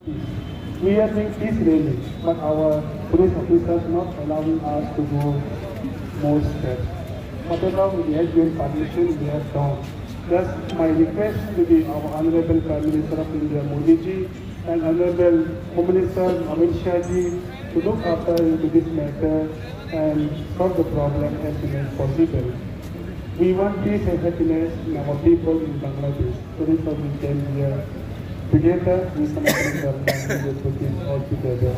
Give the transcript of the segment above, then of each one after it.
We are doing peace rally, but our police officers not allowing us to go more steps. Whatever we have given permission, we have done. Thus, my request to the our Honorable Prime Minister of India, Modi ji, and Honorable Home Minister Amit Shah ji to look after into this matter and solve the problem as soon as possible. We want peace and happiness in our people in Bangladesh. So this is what we came here. Together, we can put it all together.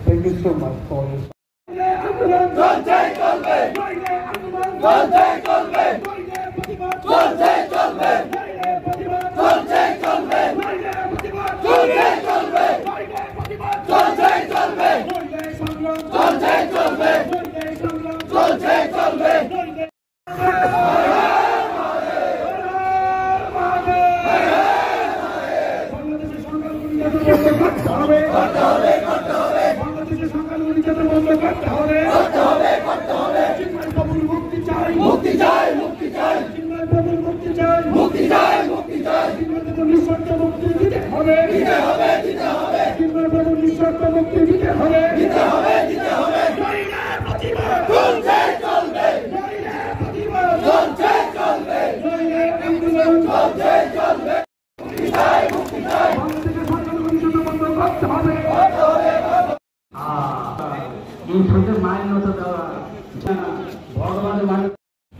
Thank you so much for your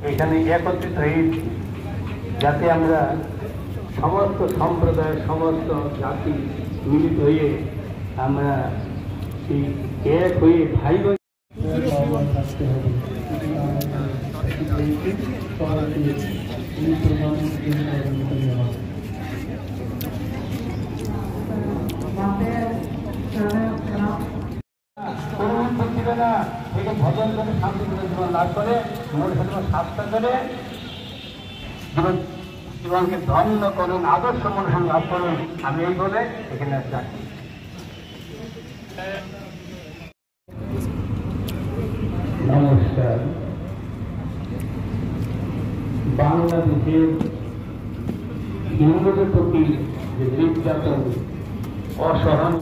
এখানে একত্রিত হয়েছি যাতে আমরা সমস্ত সম্প্রদায় সমস্ত জাতি মিলিত হয়ে আমরা এই এক হয়ে ভাই ভাই থাকতে হবে। ভজন করে শান্তি করে জীবন লাভ করে স্বাস্থ্য করে জীবনকে ধন্য করুন, আদর্শ মনুষ্য লাভ করুন। আমি এই বলে এখানে যাচ্ছি। নমস্কার। বাংলাদেশের হিন্দুদের প্রতি যে নির্যাতন অসহন